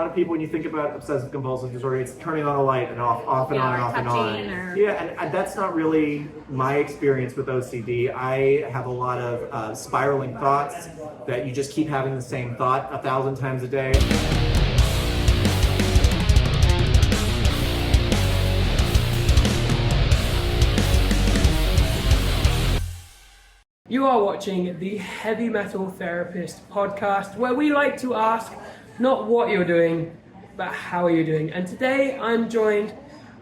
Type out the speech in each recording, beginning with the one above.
lot of people, when you think about obsessive compulsive disorder, it's turning on a light and off and on and off and on. Yeah, and that's not really my experience with OCD. I have a lot of spiraling thoughts that you just keep having the same thought 1,000 times a day. You are watching the Heavy Metal Therapist podcast, where we like to ask not what you're doing, but how are you doing. And today I'm joined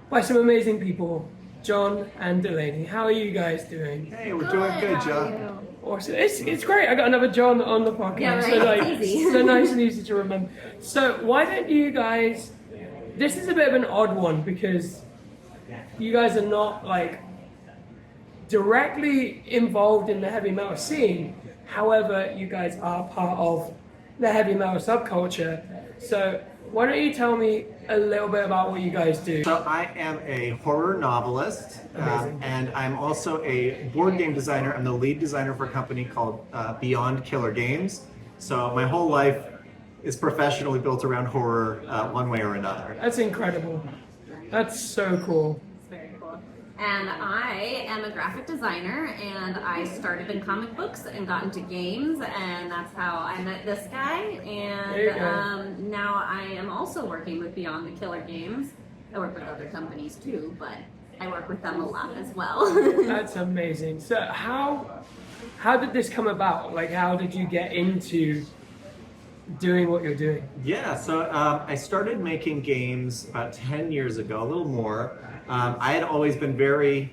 by some amazing people, Jon and Delaney. How are you guys doing? Hey, we're doing good, Jon. Awesome. It's great. I got another Jon on the podcast. Yeah, right. So, Easy. so nice and easy to remember. So why don't you guys, this is a bit of an odd one because you guys are not directly involved in the heavy metal scene. However, you guys are part of the heavy metal subculture. So why don't you tell me a little bit about what you guys do? So I am a horror novelist, and I'm also a board game designer. I'm the lead designer for a company called Beyond Killer Games. So my whole life is professionally built around horror one way or another. That's incredible. That's so cool. And I am a graphic designer, and I started in comic books and got into games, and that's how I met this guy. And now I am also working with Beyond the Killer Games. I work with other companies too, but I work with them a lot as well. That's amazing. So how did this come about? How did you get into doing what you're doing? Yeah, so I started making games about 10 years ago, a little more. I had always been very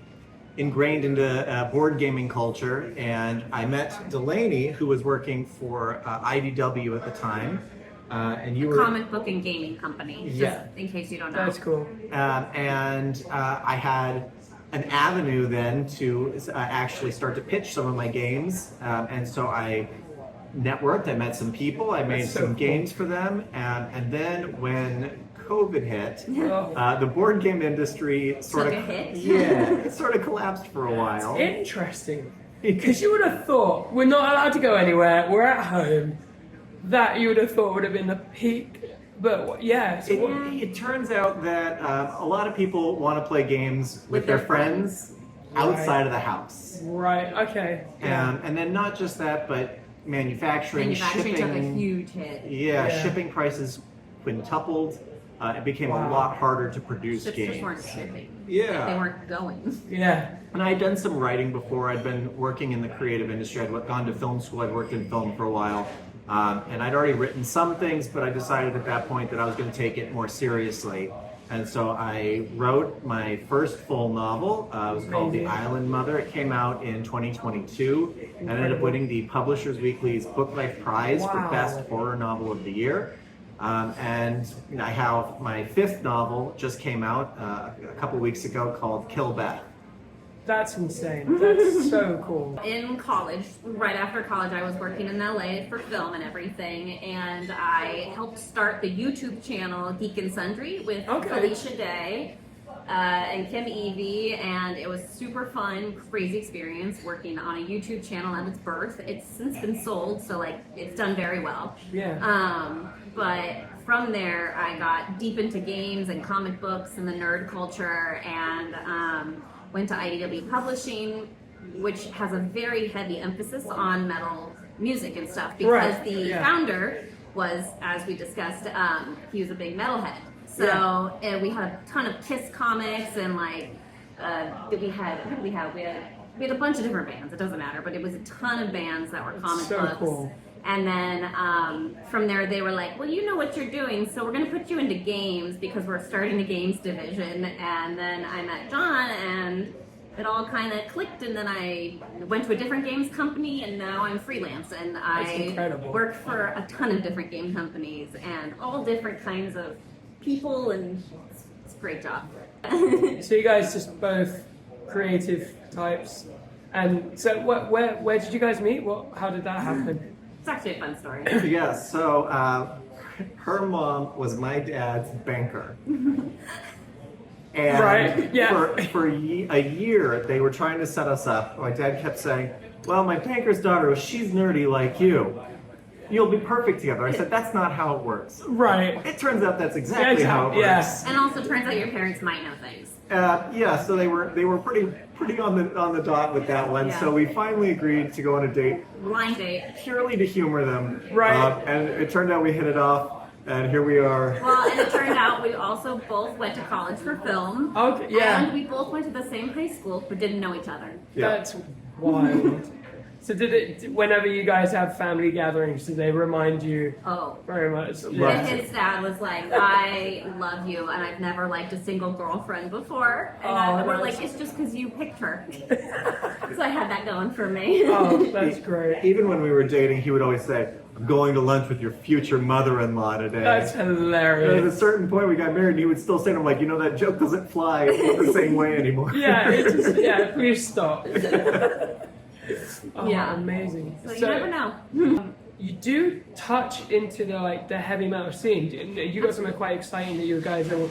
ingrained into board gaming culture, and I met Delaney, who was working for IDW at the time. And you were comic book and gaming company, just in case you don't know. That's cool. And I had an avenue then to actually start to pitch some of my games, and so I networked, I met some people, I made some games for them, and then when COVID hit, the board game industry sort of collapsed for a while. Interesting, because you would have thought we're not allowed to go anywhere, we're at home, that you would have thought would have been the peak, but it turns out that a lot of people want to play games with their friends outside of the house. Right, okay. And then not just that, but manufacturing, shipping took a huge hit. Shipping prices quintupled. It became a lot harder to produce games. Just weren't shipping. Yeah. They weren't going. Yeah. And I had done some writing before. I'd been working in the creative industry. I'd gone to film school. I'd worked in film for a while. And I'd already written some things, but I decided at that point that I was going to take it more seriously. And so I wrote my first full novel. It was called The Island Mother. It came out in 2022. And ended up winning the Publishers Weekly's Book Life Prize for Best Horror Novel of the Year. And I have my fifth novel just came out a couple weeks ago called Kill Beth. That's insane. That's so cool. In college, right after college, I was working in LA for film and everything, and I helped start the YouTube channel Geek and Sundry with Alicia Day and Kim Evie, and it was super fun, crazy experience working on a YouTube channel at its birth. It's since been sold, so it's done very well. Yeah. But from there, I got deep into games and comic books and the nerd culture, and went to IDW Publishing, which has a very heavy emphasis on metal music and stuff, because the founder was, as we discussed, he was a big metalhead. So we had a ton of Kiss comics, and we had a bunch of different bands. It doesn't matter, but it was a ton of bands that were comic books. Cool. And then from there, they were like, well, you know what you're doing, so we're going to put you into games because we're starting a games division. And then I met Jon, and it all kind of clicked. And then I went to a different games company, and now I'm freelance. And I work for a ton of different game companies and all different kinds of people, and it's a great job. So you guys just both creative types. And so where did you guys meet? How did that happen? It's actually a fun story. Yeah, so her mom was my dad's banker. And for a year, they were trying to set us up. My dad kept saying, well, my banker's daughter, she's nerdy like you. you'll be perfect together. I said, that's not how it works. Right. It turns out that's exactly how it Yeah. works. And also turns out your parents might know things. Yeah, so they were pretty on the dot with that one. Yeah. So we finally agreed to go on a date Blind date. purely to humor them. Right. And it turned out we hit it off, and here we are. Well, and it turned out we also both went to college for film. Okay, yeah. And we both went to the same high school, but didn't know each other. Yeah. That's wild. So whenever you guys have family gatherings, do they remind you Oh. very much? Right. And his dad was like, I love you, and I've never liked a single girlfriend before. And we're like, it's just because you picked her. So I had that going for me. Oh, that's great. Even when we were dating, he would always say, I'm going to lunch with your future mother-in-law today. That's And at a hilarious. certain point, we got married, and he would still say to him, like, that joke doesn't fly the same way anymore. Yeah, please stop. Oh, Yeah. amazing. So you never know. You do touch into the heavy metal scene. You got something quite exciting that you guys are.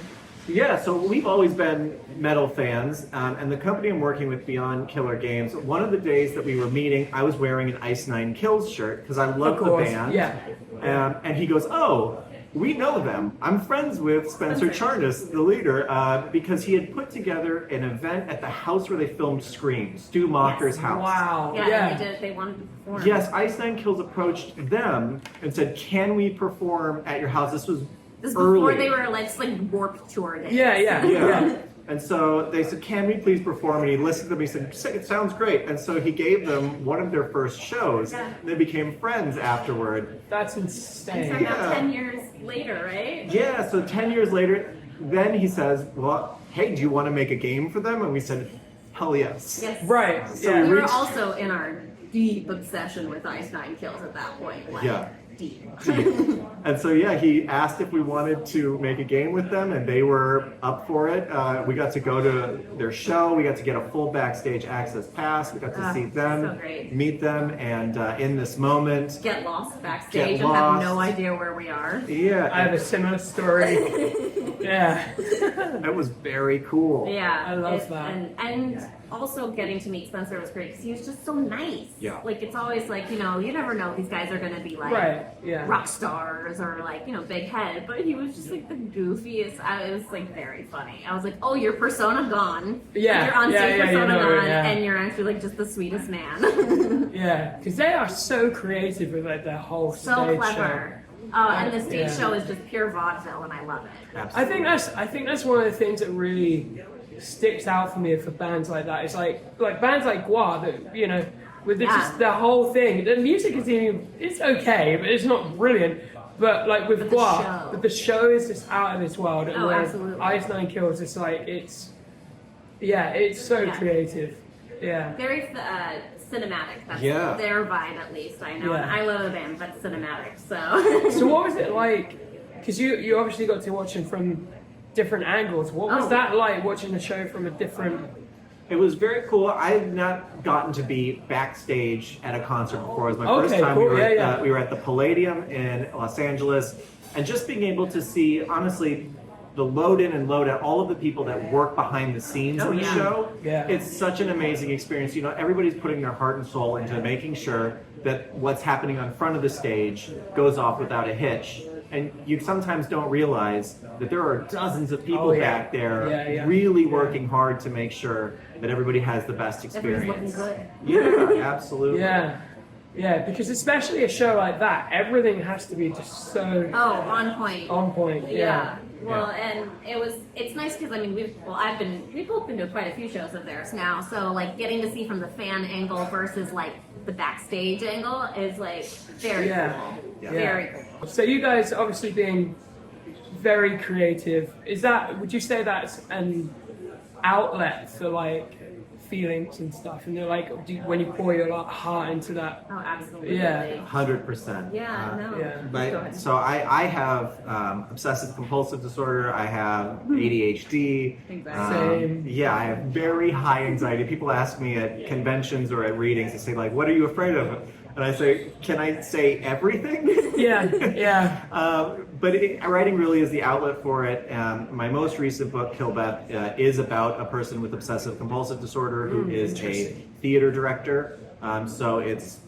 Yeah, so we've always been metal fans, and the company I'm working with, Beyond Killer Games, one of the days that we were meeting, I was wearing an Ice Nine Kills shirt because I love Of the course, band. yeah. And he goes, oh, we know them. I'm friends with Spencer Charnas, the leader, because he had put together an event at the house where they filmed Scream, Stu Macher's house. Wow. Yeah, they wanted to perform. Yes, Ice Nine Kills approached them and said, can we perform at your house? This was This is early. before they were like Warped Tour days. Yeah. And so they said, can we please perform? And he listened to me and said, it sounds great. And so he gave them one of their first shows. Yeah. And they became friends afterward. That's And insane. so now 10 years later, right? Yeah, so 10 years later, then he says, well, hey, do you want to make a game for them? And we said, hell yes. Yes. Right. So Yeah. We were reached- also in our deep obsession with Ice Nine Kills at that point. Like, Yeah. Deep. And so, yeah, he asked if we wanted to make a game with them, and they were up for it. We got to go to their show. We got to get a full backstage access pass. We got to see them, so great. meet them, and in this moment, Get lost backstage Get and have lost. no idea where we are. yeah, I have a similar story. Yeah. it was very cool. Yeah, I love that. And also getting to meet Spencer was great because he was just so nice. Yeah. Like it's always like you never know these guys are gonna be like Right. Yeah. rock stars or like big head, but he was just like the goofiest. It was like very funny. I was like, oh, your persona gone. Yeah, Your on yeah, stage yeah, persona gone, yeah. and you're actually like just the sweetest man. Yeah. Because they are so creative with like their whole So stage clever. And the stage Yeah. show is just pure vaudeville, and I love it. Absolutely. I think that's one of the things that really sticks out for me for bands like that. It's like bands like Gua that with just the whole thing. The music it's okay, but it's not brilliant. But like with But the Gua, show. but the show is just out of this world. And Oh, with absolutely. Ice Nine Kills, it's like it's so Yeah. creative. Yeah. Very cinematic. That's Yeah. their vibe, at least. I know. Yeah. And I love a band that's cinematic. So. So what was it like? Because you obviously got to watch it from different angles. What was Oh. that like watching the show from a different? It was very cool. I had not gotten to be backstage at a concert before. It was my first Okay, time. cool. We were, Yeah. we were at the Palladium in Los Angeles, and just being able to see, honestly, the load in and load out, all of the people that work behind the scenes Oh, in the yeah. show. Yeah. It's such an amazing experience. Everybody's putting their heart and soul into making sure that what's happening on front of the stage goes off without a hitch. And you sometimes don't realize that there are dozens of people Oh, yeah. back there Yeah. really working hard to make sure that everybody has the best Everybody's experience. looking good. Yeah, absolutely. Yeah. Yeah, because especially a show like that, everything has to be just so Oh, on point. on point. Yeah. Well, and it's nice because we've both been to quite a few shows of theirs now. So like getting to see from the fan angle versus like the backstage angle is like very Yeah. cool. Yeah. Very cool. So you guys obviously being very creative, would you say that's an outlet for like feelings and stuff? And they're like, when you pour your heart into that. Oh, absolutely. Yeah. 100%. Yeah. No. Yeah. Go ahead. So I have obsessive compulsive disorder. I have ADHD. Exactly. Same. Yeah, I have very high anxiety. People ask me at conventions or at readings, they say like, "What are you afraid of?" And I say, "Can I say everything?" Yeah, yeah. But writing really is the outlet for it. My most recent book, Kill Beth, is about a person with obsessive compulsive disorder who is a theater director. So it's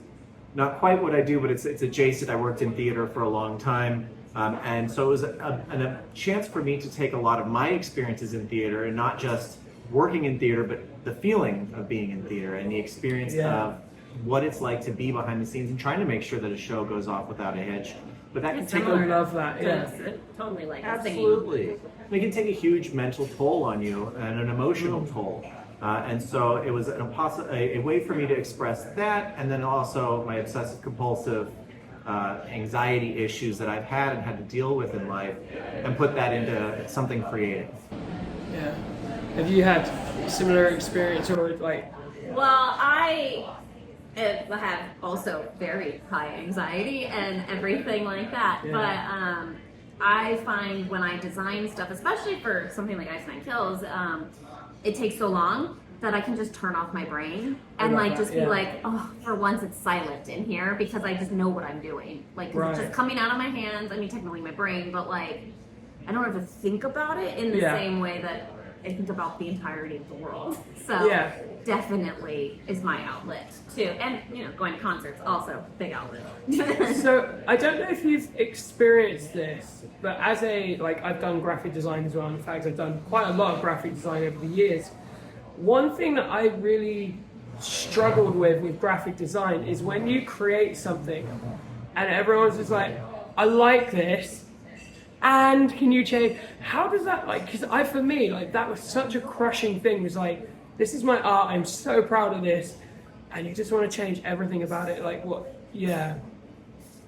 not quite what I do, but it's adjacent. I worked in theater for a long time. And so it was a chance for me to take a lot of my experiences in theater and not just working in theater, but the feeling of being in theater and the experience of what it's like to be behind the scenes and trying to make sure that a show goes off without a hitch. But that can take I love that. Yeah. Totally like absolutely. It can take a huge mental toll on you and an emotional toll. And so it was a way for me to express that, and then also my obsessive compulsive anxiety issues that I've had and had to deal with in life, and put that into something creative. Yeah. Have you had similar experience or like? Well, I have also very high anxiety and everything like that. Yeah. But I find when I design stuff, especially for something like Ice Nine Kills, it takes so long that I can just turn off my brain and like just be like, oh, for once it's silent in here because I just know what I'm doing. Like it's just coming out of my hands. I mean, technically my brain, but like I don't have to think about it in the same way that I think about the entirety of the world. So definitely is my outlet too. And going to concerts also big outlet. So I don't know if you've experienced this, but as I've done graphic design as well. In fact, I've done quite a lot of graphic design over the years. One thing that I really struggled with graphic design is when you create something and everyone's just like, I like this, and can you change? How does that because for me, that was such a crushing thing. It was like, this is my art, I'm so proud of this, and you just want to change everything about it. Like what? Yeah.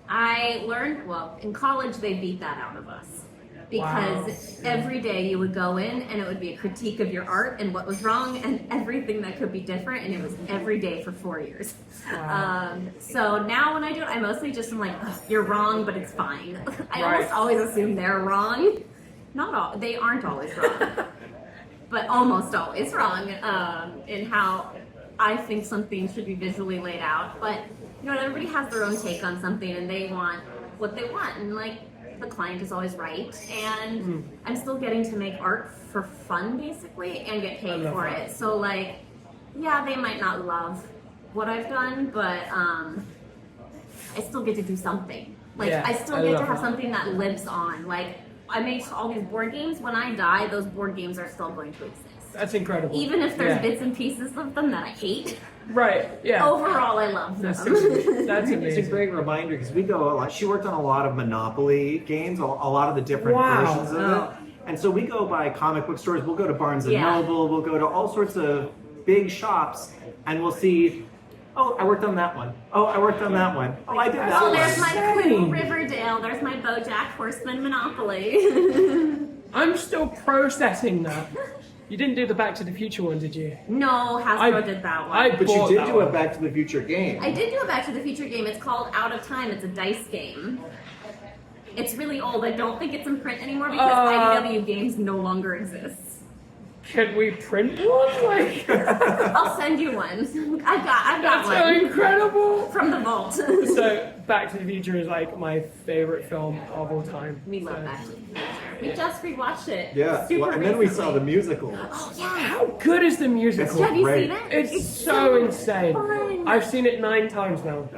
I learned, in college they beat that out of us. Because every day you would go in and it would be a critique of your art and what was wrong and everything that could be different, and it was every day for 4 years. So now when I do it, I mostly just am like, you're wrong, but it's fine. I almost always assume they're wrong. Not all, they aren't always wrong, but almost always wrong in how I think something should be visually laid out. But everybody has their own take on something and they want what they want, and the client is always right, and I'm still getting to make art for fun basically and get paid for it. So they might not love what I've done, but I still get to do something. I still get to have something that lives on. I make all these board games. When I die, those board games are still going to exist. That's incredible. Even if there's bits and pieces of them that I hate. Right, yeah. Overall, I love them. That's amazing. It's a great reminder because we go a lot. She worked on a lot of Monopoly games, a lot of the different versions of it. And so we go by comic book stores. We'll go to Barnes and Noble. We'll go to all sorts of big shops, and we'll see. Oh, I worked on that one. Oh, I worked on that one. Oh, I did that one. Oh, there's my Clue Riverdale. There's my BoJack Horseman Monopoly. I'm still processing that. You didn't do the Back to the Future one, did you? No, Hasbro did that one. But you did do a Back to the Future game. I did do a Back to the Future game. It's called Out of Time. It's a dice game. It's really old. I don't think it's in print anymore because IDW games no longer exists. Can we print one? I'll send you one. I've got That's one. so incredible. From the vault. So Back to the Future is my favorite film of all time. We love Back to the Future. We just rewatched it. Yeah, and then we saw the musical. Oh yeah. How good is the musical? Have you seen it? It's so insane. Fun. I've seen it 9 times now.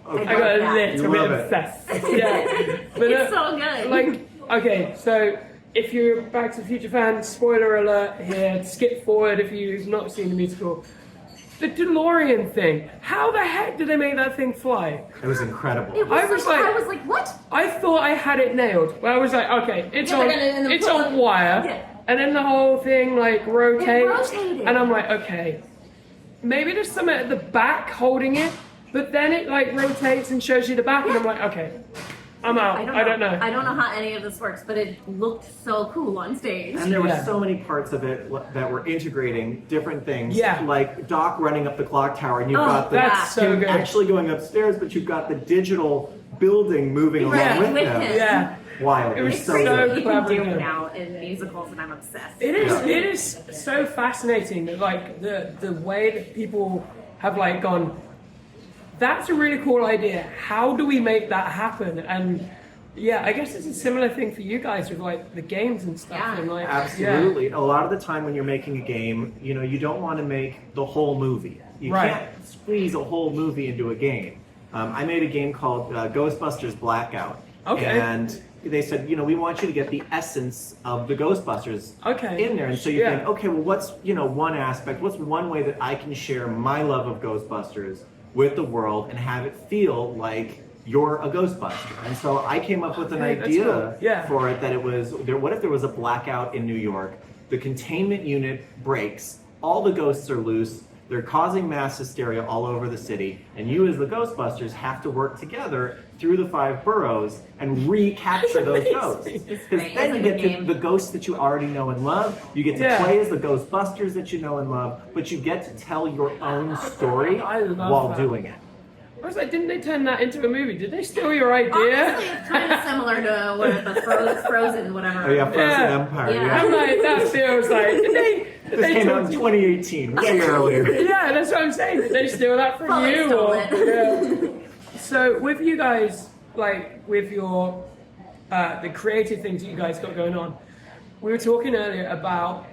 Okay. I got a You little bit love it. obsessed. Yeah. But, It's so good. Okay, so if you're a Back to the Future fan, spoiler alert here, skip forward if you've not seen the musical. The DeLorean thing. How the heck did they make that thing fly? It was incredible. I was like, what? I thought I had it nailed. Well, I was like, okay, it's Yeah, on wire, Yeah. and then the whole thing rotates, It rotated. and I'm like, okay, maybe there's something at the back holding it, but then it rotates and shows you the back, and I'm like, okay, I'm out. I don't know. I don't know how any of this works, but it looked so cool on stage. And there were so many parts of it that were integrating different things. Yeah. Like Doc running up the clock tower, and you've got that's so him good. actually going upstairs, but you've got the digital building moving along with him. Yeah. Wild. It was It's so crazy so what good. you can do clever. now in musicals, and I'm obsessed. It is so fascinating that the way that people have gone, that's a really cool idea. How do we make that happen? And yeah, I guess it's a similar thing for you guys with the games and stuff. Yeah. And Absolutely. A lot of the time when you're making a game, you don't want to make the whole movie. You Right. can't squeeze a whole movie into a game. I made a game called Ghostbusters Blackout. Okay. And they said, we want you to get the essence of the Ghostbusters in there. And so you think, okay, well, what's, one aspect, what's one way that I can share my love of Ghostbusters with the world and have it feel like you're a Ghostbuster? And so I came up with an idea for it that it was, what if there was a blackout in New York? The containment unit breaks, all the ghosts are loose, they're causing mass hysteria all over the city, and you as the Ghostbusters have to work together through the 5 boroughs and recapture those ghosts. Because then you get the ghosts that you already know and love, you get to play as the Ghostbusters that you know and love, but you get to tell your own story while doing it. I was like, didn't they turn that into a movie? Did they steal your idea? Honestly, it's kind of similar to what the Frozen, whatever. Oh yeah, Frozen Empire. Yeah. I'm like, that feels like, This came out in 2018, way earlier. Yeah, that's what I'm saying. Did they steal that from Fully you? stole Or, it. So with you guys, like with your, the creative things that you guys got going on, we were talking earlier about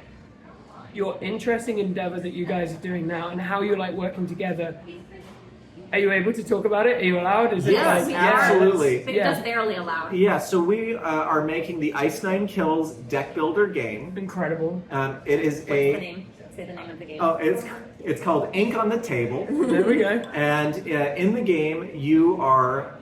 your interesting endeavor that you guys are doing now and how you're like working together. Are you able to talk about it? Are you allowed? Is Yes, we absolutely. are. Just barely allowed. Yeah, so we are making the Ice Nine Kills deck builder game. Incredible. It is What's the name? Say the name of the game. Oh, it's called Ink on the Table. There we go. And in the game, you are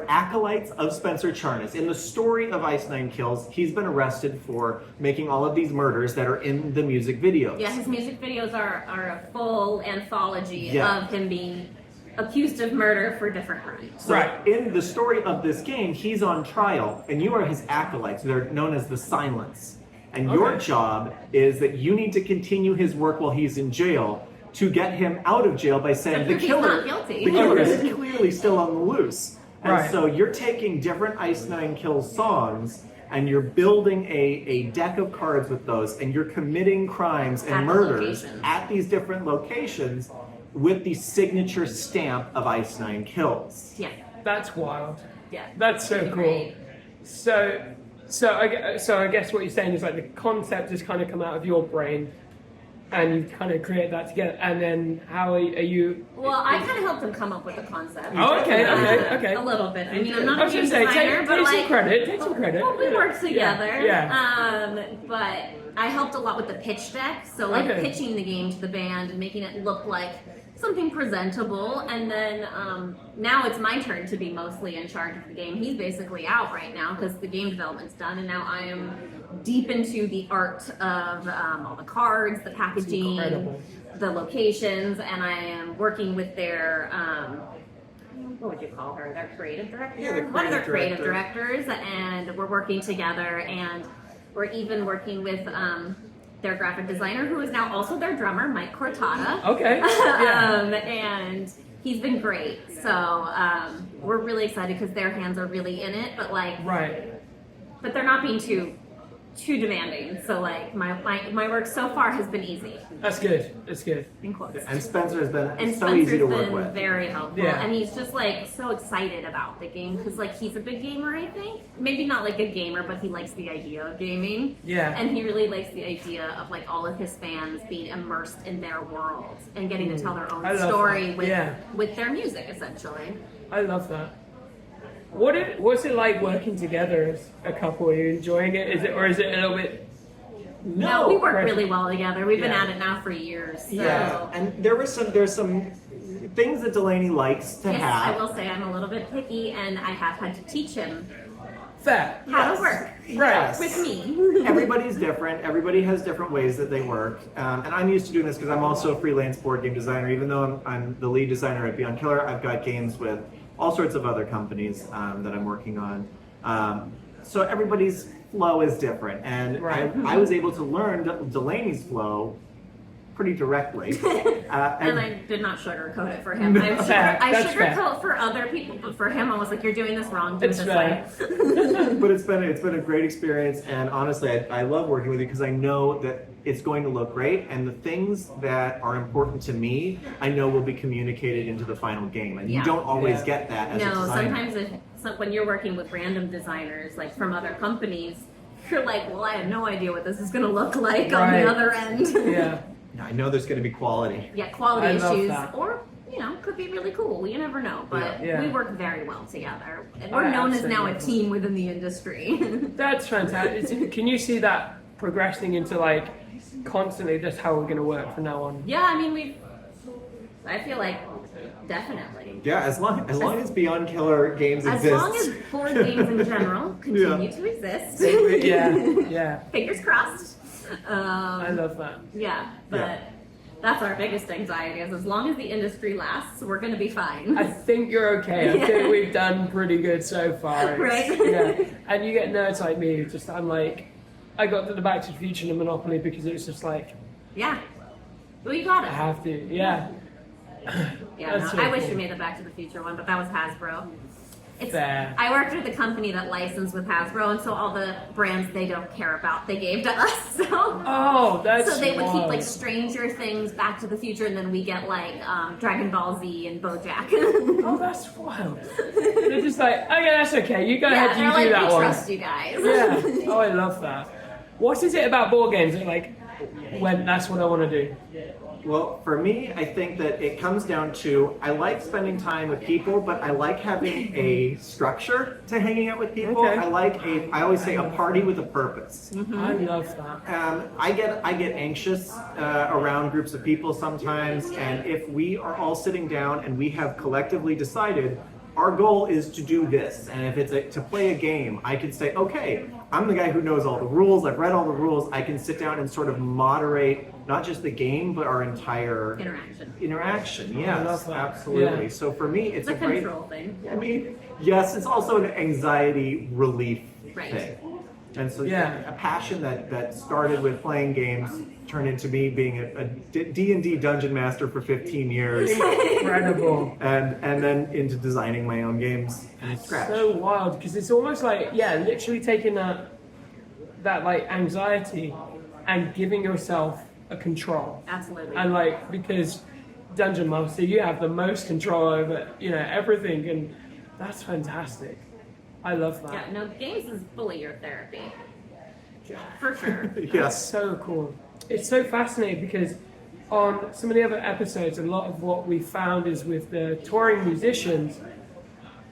acolytes of Spencer Charnas. In the story of Ice Nine Kills, he's been arrested for making all of these murders that are in the music videos. Yeah, his music videos are a full anthology of him being accused of murder for different crimes. So in the story of this game, he's on trial, and you are his acolytes. They're known as the Silence. And your job is that you need to continue his work while he's in jail to get him out of jail by saying the killer is clearly still on the loose. And so you're taking different Ice Nine Kills songs and you're building a deck of cards with those, and you're committing crimes and murders at these different locations with the signature stamp of Ice Nine Kills. Yeah. That's wild. Yeah. That's so cool. Great. So I guess what you're saying is like the concept has kind of come out of your brain, and you kind of create that together. And then how are you? Well, I kind of helped him come up with the concept. Oh, okay. A little bit. I mean, I'm not a game designer, but take like, some credit. Take some credit. Well, we worked together. Yeah. But I helped a lot with the pitch deck. So like pitching the game to the band and making it look like something presentable. And then now it's my turn to be mostly in charge of the game. He's basically out right now because the game development's done, and now I am deep into the art of all the cards, the packaging, the locations, and I am working with their what would you call her? Their creative director? One of their creative directors, and we're working together, and we're even working with their graphic designer, who is now also their drummer, Mike Cortada. Okay. Yeah. And he's been great. So we're really excited because their hands are really in it, but like, but they're not being too demanding. So like my work so far has been easy. That's good. That's good. In quotes. And Spencer has been so easy to work with. Very helpful. Yeah. And he's just like so excited about the game because like he's a big gamer, I think. Maybe not like a gamer, but he likes the idea of gaming. Yeah. And he really likes the idea of like all of his fans being immersed in their world and getting to tell their own story with their music, essentially. I love that. What's it like working together as a couple? Are you enjoying it? Is it a little bit? No, we work really well together. We've been at it now for years. So. Yeah, and there's some things that Delaney likes to have. Yes, I will say I'm a little bit picky, and I have had to teach him how to work with me. Everybody's different. Everybody has different ways that they work. And I'm used to doing this because I'm also a freelance board game designer. Even though I'm the lead designer at Beyond Killer, I've got games with all sorts of other companies that I'm working on. So everybody's flow is different. And I was able to learn Delaney's flow pretty directly. And I did not sugarcoat it for him. I sugarcoat for other people, but for him I was like, you're doing this wrong, do it this way. But it's been a great experience, and honestly I love working with you because I know that it's going to look great, and the things that are important to me I know will be communicated into the final game, and you don't always get that as a designer. Sometimes when you're working with random designers like from other companies, you're like, well, I have no idea what this is going to look like on the other end. I know there's going to be quality. Yeah, quality issues, that. or could be really cool. You never know, but Yeah. we work very well together. And we're known as now a team within the industry. That's fantastic. Can you see that progressing into like constantly? That's how we're going to work from now on. Yeah, I mean, I feel like definitely. Yeah, as long as Beyond Killer Games As exists. long as board games in general continue to exist. Yeah. Fingers crossed. I love that. Yeah, but that's our biggest anxiety is as long as the industry lasts, we're going to be fine. I think you're okay. I think we've done pretty good so far. Right. Yeah. And you get nerds like me who just, I'm like, I got to the Back to the Future and Monopoly because it was just like, Yeah. Well, you got I it. have to. Yeah. Yeah, That's no, so I wish cool. we made the Back to the Future one, but that was Hasbro. Fair. I worked with a company that licensed with Hasbro, and so all the brands they don't care about, they gave to us. So, Oh, that's so they would keep wild. like Stranger Things, Back to the Future, and then we get like Dragon Ball Z and BoJack. Oh, that's wild. They're just like, okay, that's okay. You go Yeah, ahead, they're you like, do that we one. trust you guys. Yeah. Oh, I love that. What is it about board games that like, when that's what I want to do? Well, for me, I think that it comes down to I like spending time with people, but I like having a structure to hanging out with people. Okay. I always say a party with a purpose. I love that. I get anxious around groups of people sometimes, and if we are all sitting down and we have collectively decided our goal is to do this, and if it's to play a game, I can say, okay, I'm the guy who knows all the rules, I've read all the rules, I can sit down and sort of moderate not just the game, but our entire interaction. Yes, love that. absolutely. Yeah. So for me, it's It's a a great control thing. I mean, yes, it's also an anxiety relief Right. thing. And so Yeah. a passion that started with playing games turned into me being a D&D dungeon master for 15 years Incredible. and then into designing my own games from scratch. So wild because it's almost like literally taking that like anxiety and giving yourself a control. Absolutely. And like because Dungeon Master, you have the most control over everything, and that's fantastic. I love that. Yeah, no, games is fully your therapy. For sure. That's Yes. so cool. It's so fascinating because on some of the other episodes, a lot of what we found is with the touring musicians,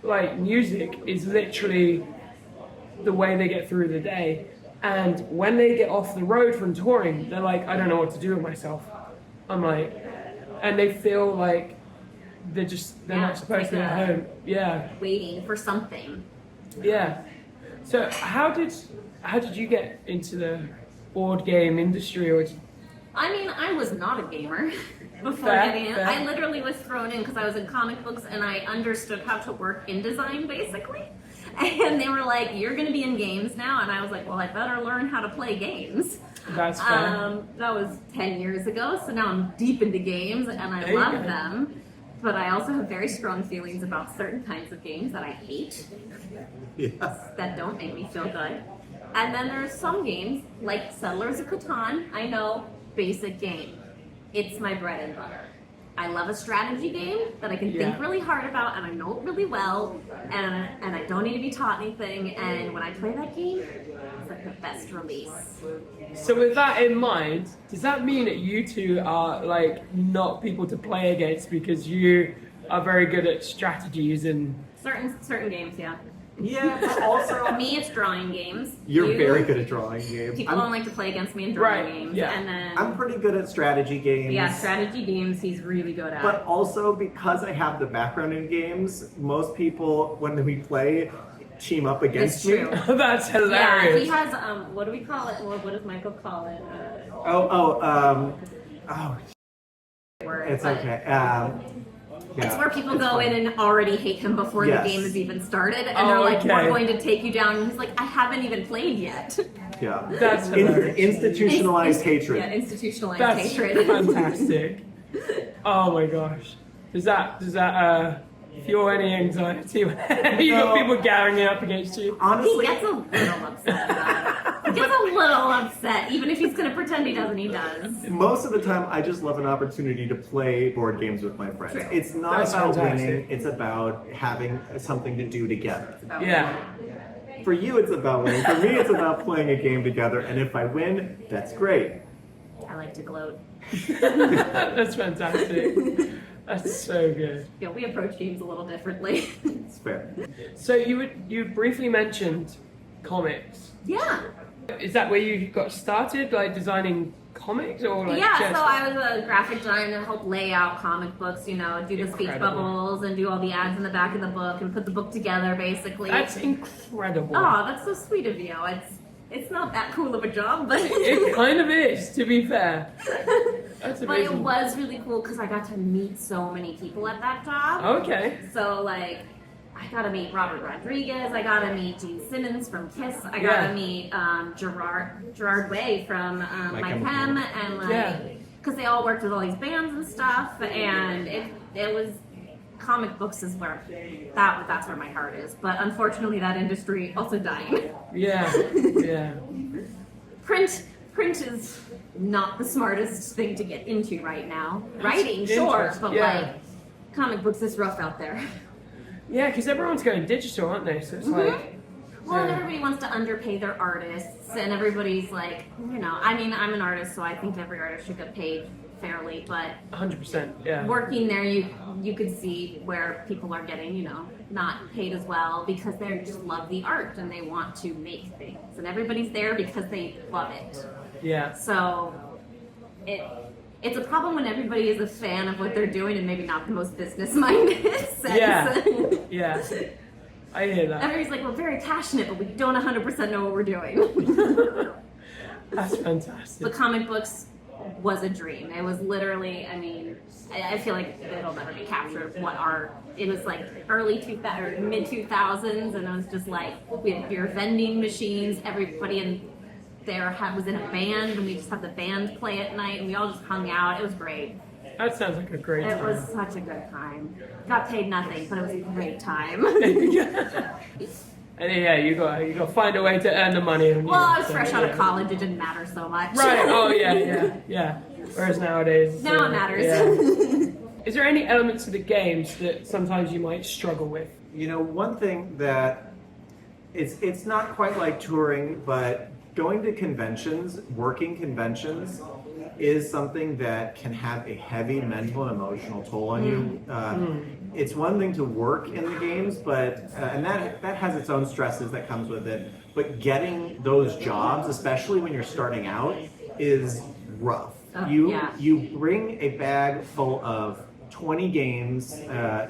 like music is literally the way they get through the day. And when they get off the road from touring, they're like, I don't know what to do with myself. I'm like, and they feel like they're not supposed to be at home. Yeah. Waiting for something. Yeah. So how did you get into the board game industry? Or I mean, I was not a gamer before Fair, getting in. fair. I literally was thrown in because I was in comic books and I understood how to work in design, basically. And they were like, you're going to be in games now. And I was like, well, I better learn how to play games. that's fair. That was 10 years ago. So now I'm deep into games and I There you love go. them. But I also have very strong feelings about certain kinds of games that I hate, Yes. that don't make me feel good. And then there's some games, like Settlers of Catan. I know, basic game. It's my bread and butter. I love a strategy game that I can Yeah. think really hard about and I know it really well, and I don't need to be taught anything. And when I play that game, it's like the best release. So with that in mind, does that mean that you two are like not people to play against because you are very good at strategies and Certain games, yeah. Yeah, but also For me, it's drawing games. you're very good at drawing games. People don't like to play against me in drawing Right, games. yeah. And then, I'm pretty good at strategy games. yeah, strategy games he's really good at. But also because I have the background in games, most people when we play team up against It's me. true. that's Yeah, hilarious. he has, what do we call it? What does Michael call it? Word, It's but okay. It's where people it's go fine. in and already hate him before Yes. the game has even started, and Oh, they're like, okay. "We're going to take you down." And he's like, "I haven't even played yet." Yeah. That's hilarious. Institutionalized hatred. Yeah, institutionalized That's hatred. fantastic. Oh my gosh. Does that fuel any anxiety when you got No. people ganging up against you? He Honestly, gets a little upset about it. He gets a little upset, even if he's going to pretend he doesn't. He does. most of the time, I just love an opportunity to play board games with my friends. True. It's not That's about fantastic. winning, it's about having something to do together. Yeah. For you, it's about winning. For me, it's about playing a game together, and if I win, that's great. I like to gloat. That's fantastic. That's so good. Yeah, we approach games a little differently. It's fair. So you briefly mentioned comics. Yeah. Is that where you got started, like designing comics, or like Yeah, just... so I was a graphic designer to help lay out comic books, do the speech Incredible. bubbles and do all the ads in the back of the book and put the book together, basically. That's incredible. Oh, that's so sweet of you. It's not that cool of a job, but It kind of is, to be fair. That's but it amazing. was really cool because I got to meet so many people at that job. Okay. So like, I got to meet Robert Rodriguez. I got to meet Gene Simmons from Kiss. I got Yeah. to meet Gerard Way from My Chemical Chem, Romance. and Yeah. because they all worked with all these bands and stuff, and it was comic books is where that's where my heart is. But unfortunately, that industry also dying. Yeah. Yeah. Print is not the smartest thing to get into right now. Writing, sure, interesting. but Yeah. like comic books is rough out there. Yeah, because everyone's going digital, aren't they? So it's like... Well, and Yeah. everybody wants to underpay their artists, and everybody's like, I mean, I'm an artist, so I think every artist should get paid fairly, but 100%, yeah. working there, you could see where people are getting, not paid as well because they just love the art and they want to make things, and everybody's there because they love it. Yeah. So it's a problem when everybody is a fan of what they're doing and maybe not the most business-minded sense. Yeah. Yeah. I hear that. Everybody's like, we're very passionate, but we don't 100% know what we're doing. That's fantastic. But comic books was a dream. It was literally, I feel like it'll never be captured it was like early 2000 or mid 2000s, and it was just like, we had beer vending machines, everybody in there was in a band, and we just had the band play at night, and we all just hung out. It was great. That sounds like a great It time. was such a good time. Got paid nothing, but it was a great time. And yeah, you got to find a way to earn the money. Well, I was fresh out of college. It didn't matter so much. Right. Oh yeah. Whereas nowadays, Now it matters. Yeah. Is there any elements of the games that sometimes you might struggle with? One thing that it's not quite like touring, but going to conventions, working conventions, is something that can have a heavy mental and emotional toll on you. It's one thing to work in the games, but and that has its own stresses that comes with it. But getting those jobs, especially when you're starting out, is rough. You bring a bag full of 20 games,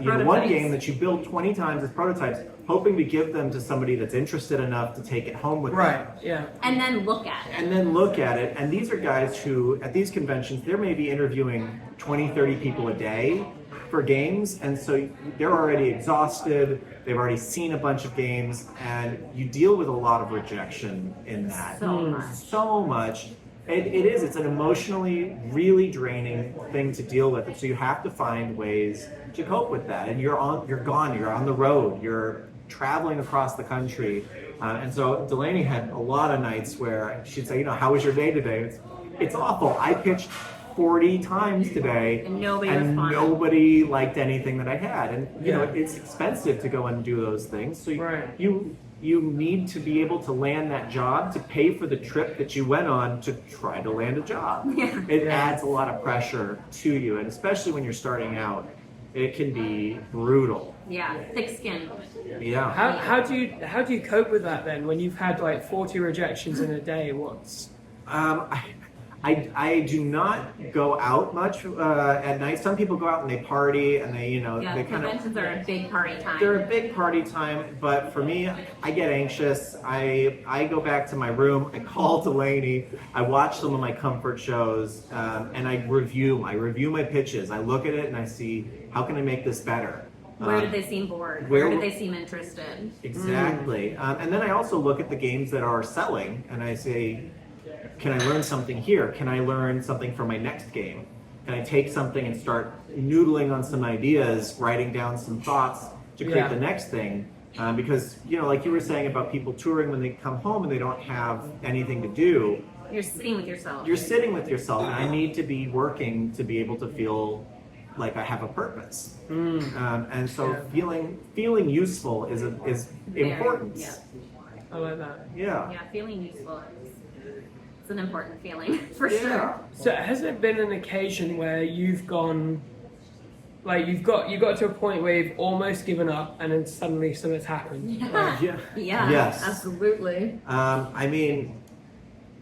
one game that you build 20 times as prototypes, hoping to give them to somebody that's interested enough to take it home with them. Right, yeah. And then look at it. And these are guys who, at these conventions, they're maybe interviewing 20, 30 people a day for games, and so they're already exhausted, they've already seen a bunch of games, and you deal with a lot of rejection in that. So much. It's an emotionally really draining thing to deal with, and so you have to find ways to cope with that. And you're on the road, you're traveling across the country, and so Delaney had a lot of nights where she'd say, how was your day today? It's awful. I pitched 40 times today, And nobody liked anything that I had, and it's expensive to go and do those things. So you need to be able to land that job to pay for the trip that you went on to try to land a job. It adds a lot of pressure to you, and especially when you're starting out, it can be brutal. Yeah, thick skin. Yeah. How do you cope with that then when you've had like 40 rejections in a day? I do not go out much at night. Some people go out and they party and they they conventions are a big party time. They're a big party time, but for me, I get anxious. I go back to my room. I call Delaney. I watch some of my comfort shows, and I review my pitches. I look at it and I see, how can I make this better? Where did they seem bored? Where did they seem interested? Exactly. And then I also look at the games that are selling, and I say, can I learn something here? Can I learn something for my next game? Can I take something and start noodling on some ideas, writing down some thoughts to create the next thing? Because, like you were saying about people touring, when they come home and they don't have anything to do. You're sitting with yourself. And I need to be working to be able to feel like I have a purpose. And so feeling useful is important. Yeah. I like that. Yeah. Yeah, feeling useful. It's an important feeling, for sure. So has there been an occasion where you've gone Like you got to a point where you've almost given up, and then suddenly something's happened. Yeah. Yes, absolutely. I mean,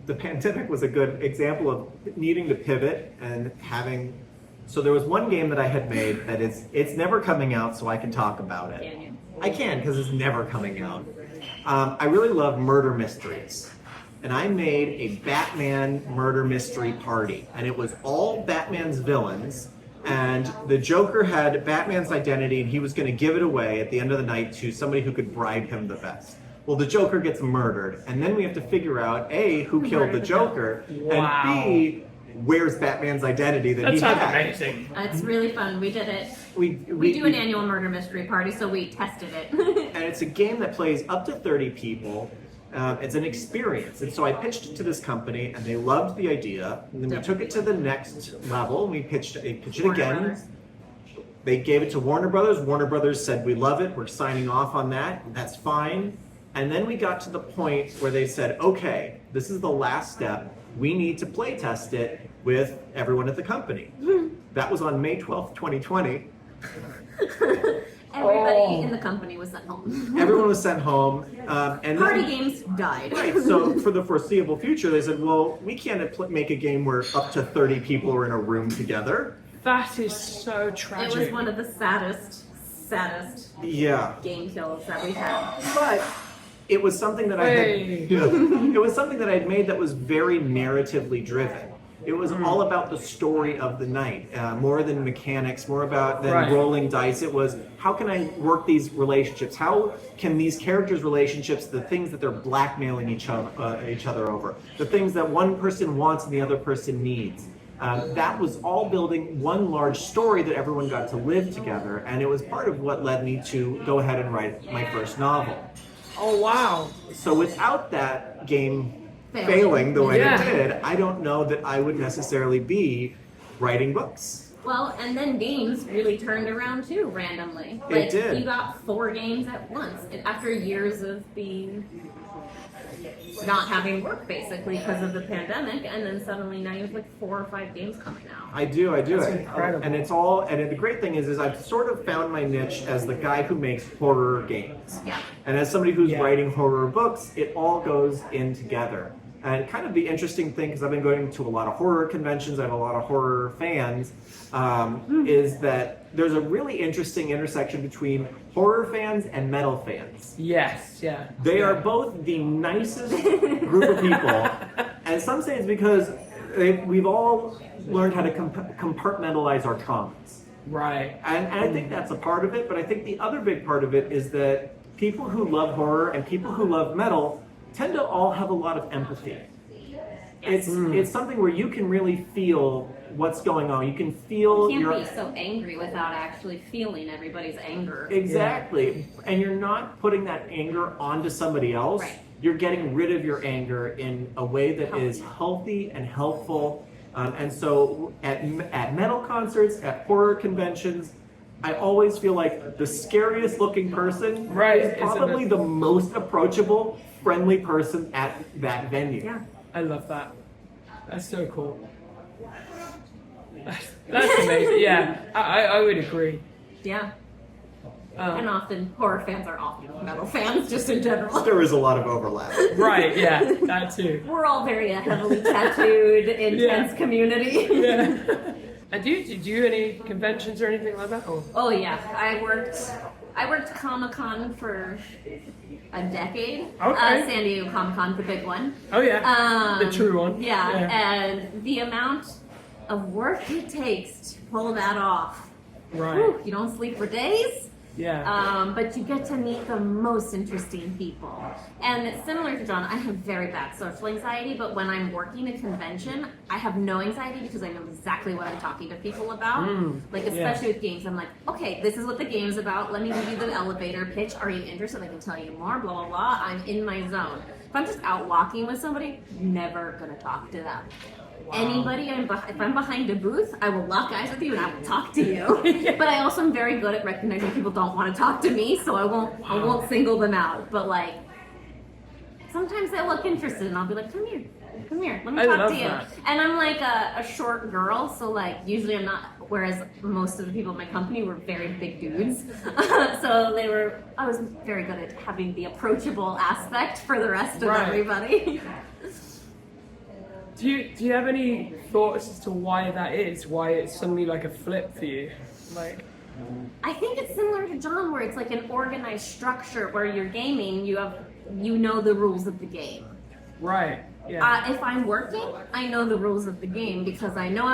the pandemic was a good example of needing to pivot and having. So there was one game that I had made that it's never coming out, so I can talk about it. Can you? I can because it's never coming out. I really love murder mysteries. And I made a Batman murder mystery party. And it was all Batman's villains. And the Joker had Batman's identity and he was going to give it away at the end of the night to somebody who could bribe him the best. Well, the Joker gets murdered. And then we have to figure out, A, who killed the Joker, Wow. and B, where's Batman's identity that he Sounds had. amazing. It's really fun. We did it. We do an annual murder mystery party, so we tested it. And it's a game that plays up to 30 people. It's an experience. And so I pitched it to this company, and they loved the idea. And then we took it to the next level, and we pitched it Warner again. Brothers. They gave it to Warner Brothers. Warner Brothers said, we love it. We're signing off on that. That's fine. And then we got to the point where they said, okay, this is the last step. We need to play test it with everyone at the company. That was on May 12th, 2020. Everybody in the company was sent home. Everyone was sent home. And Party then, games died. right, so for the foreseeable future, they said, well, we can't make a game where up to 30 people are in a room together. That is so It tragic. was one of the saddest Yeah. game kills that we had. But it was something that I Hey. had, it was something that I'd made that was very narratively driven. It was all about the story of the night, more than mechanics, more about than Right. rolling dice. It was, how can I work these relationships? How can these characters' relationships, the things that they're blackmailing each other over, the things that one person wants and the other person needs. That was all building one large story that everyone got to live together, and it was part of what led me to go ahead and write my first novel. Oh wow. So without that game failing the way Yeah. it did, I don't know that I would necessarily be writing books. Well, and then games really turned around too, randomly. It Like, did. you got 4 games at once. And after years of being not having work basically because of the pandemic, and then suddenly now you have like 4 or 5 games coming out. I do. That's incredible. And it's all, and the great thing is I've sort of found my niche as the guy who makes horror games. Yeah. And as somebody who's Yeah. writing horror books, it all goes in together. And kind of the interesting thing, because I've been going to a lot of horror conventions, I have a lot of horror fans, is that there's a really interesting intersection between horror fans and metal fans. Yes. Yeah. They are both the nicest group of people, and some say it's because we've all learned how to compartmentalize our traumas. Right. And I think that's a part of it, but I think the other big part of it is that people who love horror and people who love metal tend to all have a lot of empathy. It's something where you can really feel what's going on. You can feel You your can't be so angry without actually feeling everybody's anger. exactly, and you're not putting that anger onto somebody else. Right. You're getting rid of your anger in a way that is healthy and helpful. And so at metal concerts, at horror conventions, I always feel like the scariest looking person Right, is probably the most approachable, friendly person at that venue. Yeah. I love that. That's so cool. That's amazing. Yeah, I would agree. Yeah. And often horror fans are often metal fans, just in general. There is a lot of overlap. Right. Yeah. That too. We're all very heavily tattooed, intense community. Yeah. And do you do any conventions or anything like that? Or? Oh yeah, I worked Comic-Con for a decade. Okay. San Diego Comic-Con, the big one. Oh yeah. The true one. Yeah, and the amount of work it takes to pull that off. Right. Whew, you don't sleep for days. Yeah. But you get to meet the most interesting people. And it's similar to John, I have very bad social anxiety, but when I'm working a convention, I have no anxiety because I know exactly what I'm talking to people about. Like, especially with games, I'm like, okay, this is what the game's about. Let me give you the elevator pitch. Are you interested? I can tell you more, blah, blah, blah. I'm in my zone. If I'm just out walking with somebody, never gonna talk to them. Anybody, if I'm behind a booth, I will lock eyes with you and I will talk to you. But I also am very good at recognizing people don't want to talk to me, so I won't single them out. But like, sometimes they look interested, and I'll be like, come here, let me I talk love to you. that. And I'm like a short girl, so like usually I'm not. Whereas most of the people in my company were very big dudes, so I was very good at having the approachable aspect for the rest of Right. everybody. Do you have any thoughts as to why that is? Why it's suddenly like a flip for you? Like, I think it's similar to John, where it's like an organized structure where you're gaming, you know the rules of the game. right? Yeah. If I'm working, I know the rules of the game because I know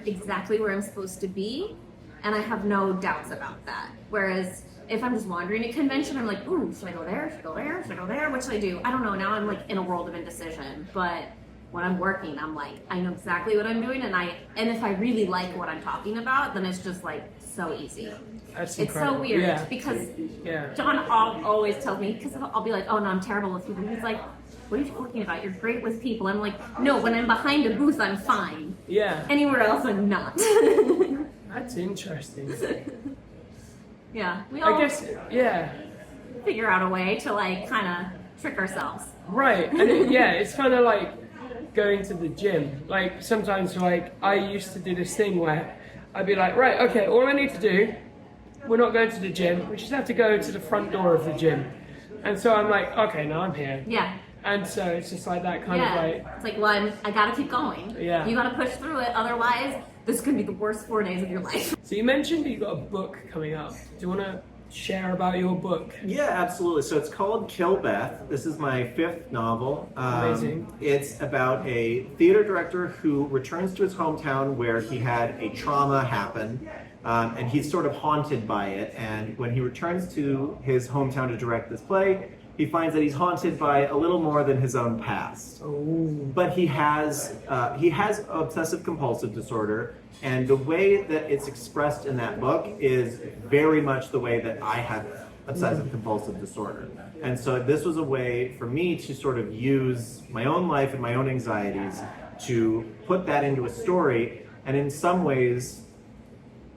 exactly where I'm supposed to be, and I have no doubts about that. Whereas if I'm just wandering a convention, I'm like, ooh, should I go there? Should I go there? Should I go there? What should I do? I don't know. Now I'm like in a world of indecision. But when I'm working, I'm like, I know exactly what I'm doing, and if I really like what I'm talking about, then it's just like so easy. That's It's so incredible. weird Yeah. because Yeah. John always tells me, because I'll be like, oh no, I'm terrible with people. He's like, what are you talking about? You're great with people. I'm like, no, when I'm behind a booth, I'm fine. Yeah. Anywhere else, I'm not. That's interesting. Yeah, we all I guess. Yeah. figure out a way to like kind of trick ourselves. Right, and it's kind of like going to the gym. Like sometimes, like I used to do this thing where I'd be like, right, okay, all I need to do, we're not going to the gym. We just have to go to the front door of the gym. And so I'm like, okay, now I'm here. Yeah. And so it's just like that kind Yeah. of like, It's like, well, I gotta keep going. Yeah. You gotta push through it, otherwise, this could be the worst 4 days of your life. So you mentioned that you got a book coming up. Do you want to share about your book? Yeah, absolutely. So it's called Kill Beth. This is my 5th novel. Amazing. It's about a theater director who returns to his hometown where he had a trauma happen, and he's sort of haunted by it. And when he returns to his hometown to direct this play, he finds that he's haunted by a little more than his own past. Oh. But he has obsessive compulsive disorder, and the way that it's expressed in that book is very much the way that I have obsessive compulsive disorder. And so this was a way for me to sort of use my own life and my own anxieties to put that into a story, and in some ways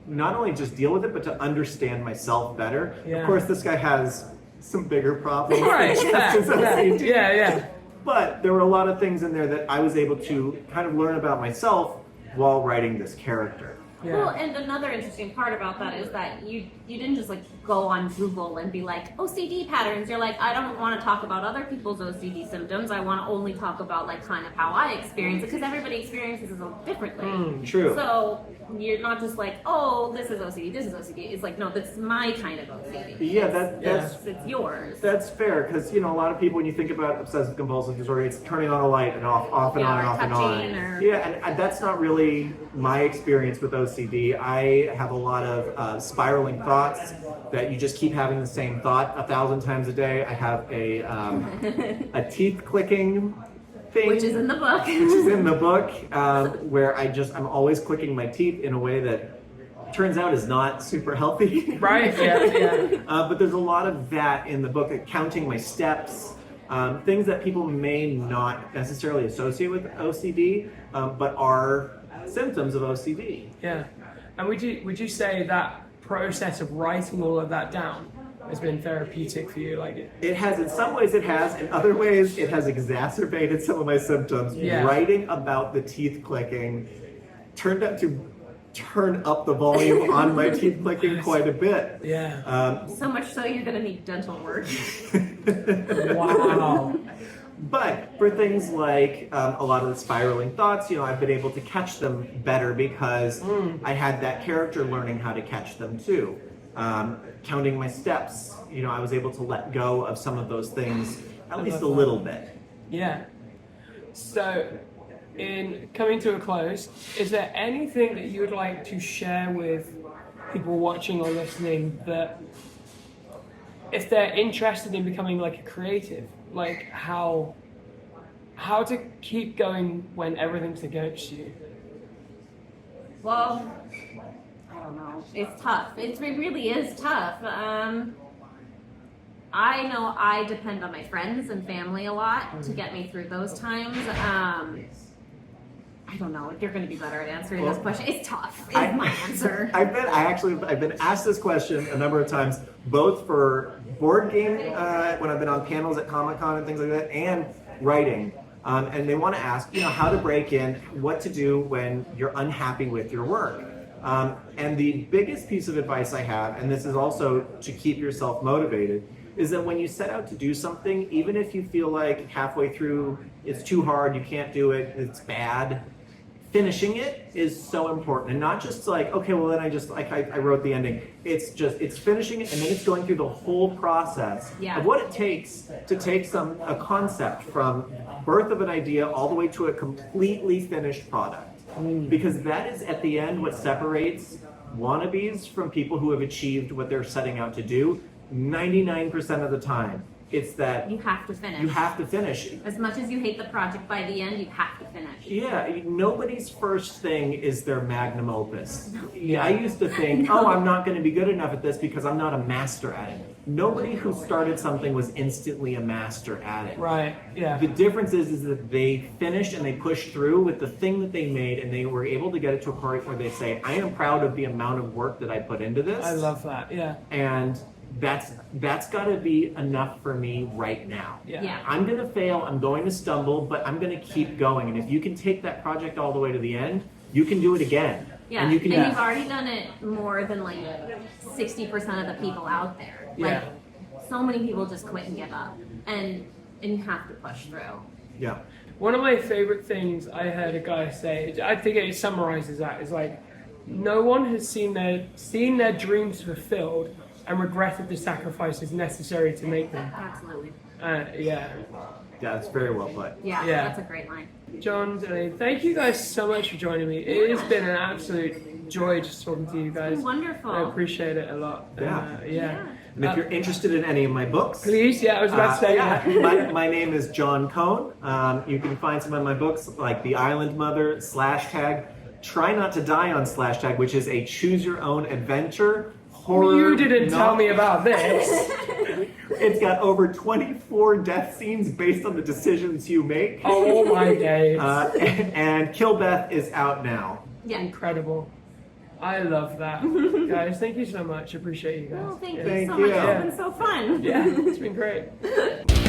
not only just deal with it, but to understand myself better. Yeah. Of course, this guy has some bigger problems Right, than just his OCD. yeah. But there were a lot of things in there that I was able to kind of learn about myself while writing this character. Well, and another interesting part about that is that you didn't just like go on Google and be like OCD patterns. You're like, I don't want to talk about other people's OCD symptoms. I want to only talk about like kind of how I experience it, because everybody experiences it differently. True. So you're not just like, oh, this is OCD, this is OCD. It's like, no, that's my kind of OCD. Yeah, It's yours. that's fair, because a lot of people, when you think about obsessive compulsive disorder, it's turning on a light and off and Yeah, on and or off and on. touching, or- Yeah, and that's not really my experience with OCD. I have a lot of spiraling thoughts that you just keep having the same thought 1,000 times a day. I have a teeth clicking thing, Which is in the book. which is in the book, where I'm always clicking my teeth in a way that turns out is not super healthy. Right, yeah. But there's a lot of that in the book, counting my steps, things that people may not necessarily associate with OCD, but are symptoms of OCD. Yeah. And would you say that process of writing all of that down has been therapeutic for you? Like It has, in some ways it has, in other ways it has exacerbated some of my symptoms. Yeah. Writing about the teeth clicking turned out to turn up the volume on my teeth clicking quite a bit. Yeah. So much so you're going to need dental work. Wow. But for things like a lot of the spiraling thoughts, I've been able to catch them better because I had that character learning how to catch them too. Counting my steps, I was able to let go of some of those things, at least a little bit. Yeah. So, in coming to a close, is there anything that you would like to share with people watching or listening that, if they're interested in becoming like a creative, like how to keep going when everything's against you? Well, I don't know. It's tough. It really is tough. I know I depend on my friends and family a lot to get me through those times. I don't know. You're going to be better at answering this question. It's tough. Is my answer. I've been asked this question a number of times. both for board game, when I've been on panels at Comic-Con and things like that, and writing. And they want to ask, how to break in, what to do when you're unhappy with your work. And the biggest piece of advice I have, and this is also to keep yourself motivated, is that when you set out to do something, even if you feel like halfway through it's too hard, you can't do it, it's bad, finishing it is so important. And not just like, okay, well then I wrote the ending. It's finishing it, and then it's going through the whole process of what it takes to take a concept from birth of an idea all the way to a completely finished product. Because that is at the end what separates wannabes from people who have achieved what they're setting out to do 99% of the time. It's that you have to finish. You have to finish. As much as you hate the project, by the end, you have to finish. Yeah, nobody's first thing is their magnum opus. I used to think, I'm not going to be good enough at this because I'm not a master at it. Nobody who started something was instantly a master at it. Right, yeah. The difference is that they finished and they pushed through with the thing that they made, and they were able to get it to a point where they say, I am proud of the amount of work that I put into this. I love that, yeah. And that's got to be enough for me right now. Yeah. I'm going to fail, I'm going to stumble, but I'm going to keep going. And if you can take that project all the way to the end, you can do it again. Yeah, and you've already done it more than like 60% of the people out there. Like, so many people just quit and give up. And you have to push through. Yeah. One of my favorite things I heard a guy say, I think it summarizes that, is like, no one has seen their dreams fulfilled and regretted the sacrifices necessary to make them. Absolutely. Yeah, it's very well put. Yeah, that's a great line. Jon, Delaney, thank you guys so much for joining me. It has been an absolute joy just talking to you guys. It's been wonderful. I appreciate it a lot. Yeah. And if you're interested in any of my books, please, I was about to say that. my name is Jon Cohn. You can find some of my books like The Island Mother, /tag, Try Not to Die on /tag, which is a choose your own adventure horror. You didn't tell me about this. It's got over 24 death scenes based on the decisions you make. Oh my days. And Kill Beth is out now. Yeah. Incredible. I love that. Guys, thank you so much. Appreciate you guys. Well, thank you Thank so you. much. It's been so fun. Yeah, it's been great.